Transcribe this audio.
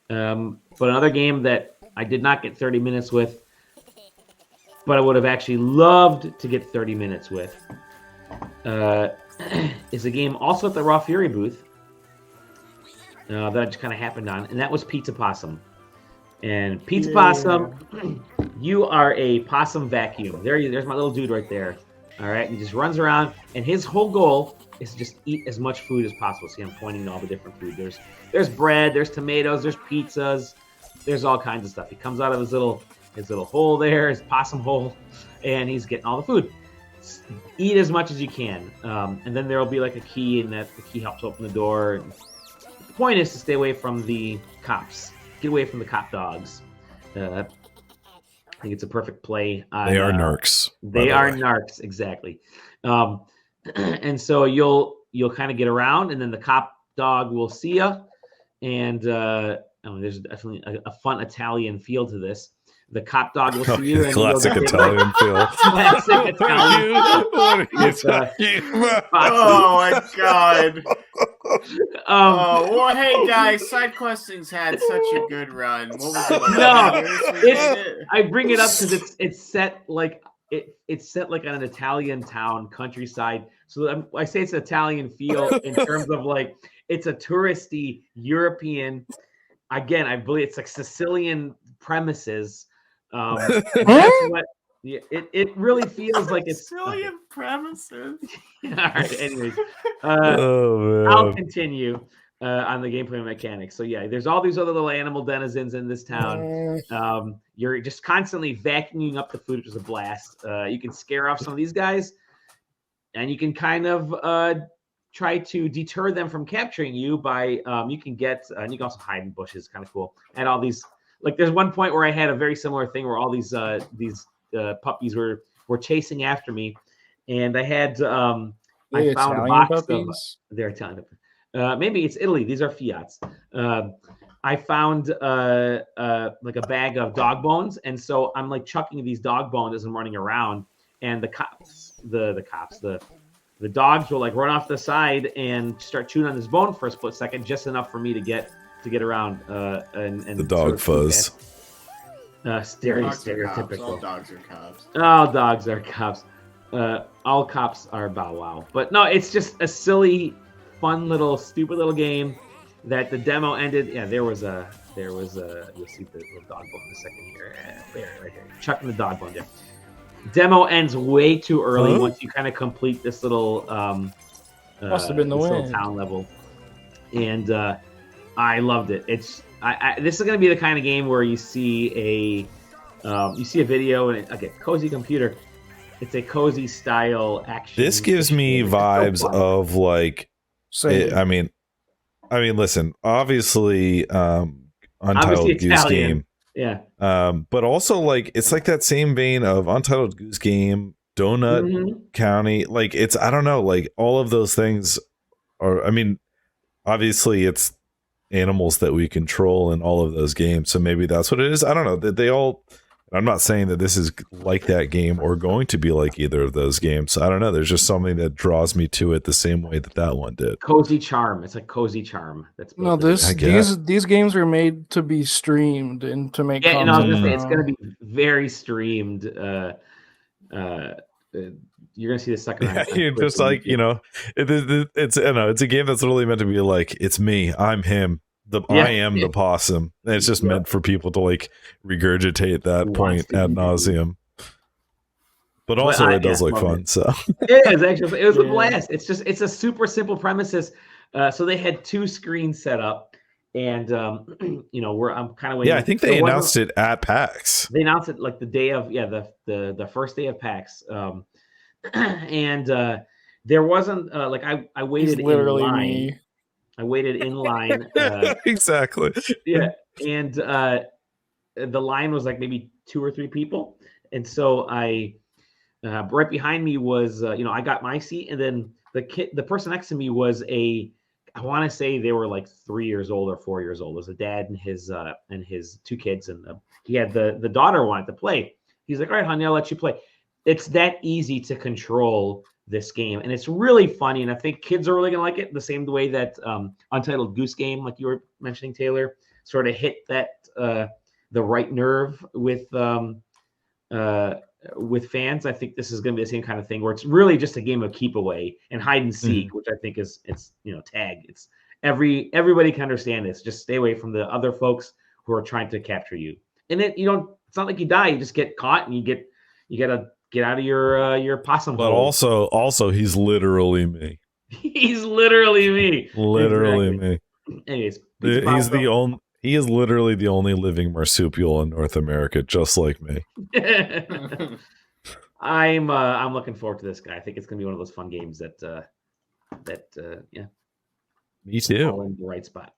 But another game that I did not get 30 minutes with, but I would have actually loved to get 30 minutes with, is a game also at the Raw Fury booth that just kind of happened on, and that was Pizza Possum. And Pizza Possum, you are a possum vacuum. There's my little dude right there. All right, and he just runs around, and his whole goal is to just eat as much food as possible. See, I'm pointing to all the different food. There's bread, there's tomatoes, there's pizzas, there's all kinds of stuff. He comes out of his little hole there, his possum hole, and he's getting all the food. Eat as much as you can, and then there will be like a key, and that the key helps open the door. And the point is to stay away from the cops. Get away from the cop dogs. I think it's a perfect play. They are narcs. They are narcs, exactly. And so you'll kind of get around, and then the cop dog will see you. And there's definitely a fun Italian feel to this. The cop dog will see you. And classic Italian feel. Classic Italian. Oh my god. Well, hey guys, side questing's had such a good run. What was it? I bring it up because it's set like it's set like on an Italian town, countryside. So I say it's an Italian feel in terms of like it's a touristy European. Again, I believe it's like Sicilian premises. That's what it really feels like. It's Sicilian premises. All right. Anyways, I'll continue on the gameplay mechanics. So yeah, there's all these other little animal denizens in this town. You're just constantly vacuuming up the food, which is a blast. You can scare off some of these guys, and you can kind of try to deter them from capturing you by you can also hide in bushes, kind of cool. And all these, like there's one point where I had a very similar thing where all these puppies were chasing after me, and I had I found a box puppies? They're Italian. Maybe it's Italy. These are Fiats. I found like a bag of dog bones, and so I'm like chucking these dog bones as I'm running around, and the dogs will like run off the side and start chewing on this bone for a split second, just enough for me to get around. And the dog fuzz. Stereotypical. All dogs are cops. All dogs are cops. All cops are Bow Wow. But no, it's just a silly, fun little, stupid little game that the demo ended. Yeah, there was a. You'll see the little dog bone in a second here. There, right here. Chucking the dog bone there. Demo ends way too early once you kind of complete this little must have been the little town level, and I loved it. This is going to be the kind of game where you see a video and Cosy Computer. It's a cozy style action. This gives me vibes of like. I mean, listen. Obviously, Untitled Goose Game. Yeah. But also like it's like that same vein of Untitled Goose Game, Donut County. Like it's I don't know. Like all of those things are. I mean, obviously it's animals that we control in all of those games. So maybe that's what it is. I don't know. That they all. I'm not saying that this is like that game or going to be like either of those games. I don't know. There's just something that draws me to it the same way that one did. Cozy charm. It's a cozy charm. That's no. These games are made to be streamed and to make. Yeah, and I was gonna say it's gonna be very streamed. You're gonna see the second. Yeah, you're just like it's it's a game that's literally meant to be like it's me. I'm him. I am the possum. And it's just meant for people to like regurgitate that point ad nauseum. But also it does look fun. So it is actually. It was a blast. It's a super simple premises. So they had two screens set up, and I'm kind of waiting. Yeah, I think they announced it at PAX. They announced it like the day of the first day of PAX. And there wasn't like I waited literally in line. Me. I waited in line. Exactly. Yeah, and the line was like maybe 2 or 3 people, and so I right behind me was I got my seat, and then the person next to me was I want to say they were like 3 years old or 4 years old. It was a dad and his 2 kids, and he had the daughter wanted to play. He's like, all right, honey, I'll let you play. It's that easy to control this game, and it's really funny, and I think kids are really gonna like it the same way that Untitled Goose Game, like you were mentioning, Taylor, sort of hit that the right nerve with fans. I think this is going to be the same kind of thing where it's really just a game of keep away and hide and seek, which I think it's tag. It's everybody can understand this. Just stay away from the other folks who are trying to capture you. And then it's not like you die. You just get caught and you gotta get out of your possum But hole. also he's literally me. He's literally me. Literally exactly. me. Anyways, he is literally the only living marsupial in North America, just like me. I'm looking forward to this guy. I think it's gonna be one of those fun games that yeah. Me too. All in the right spot.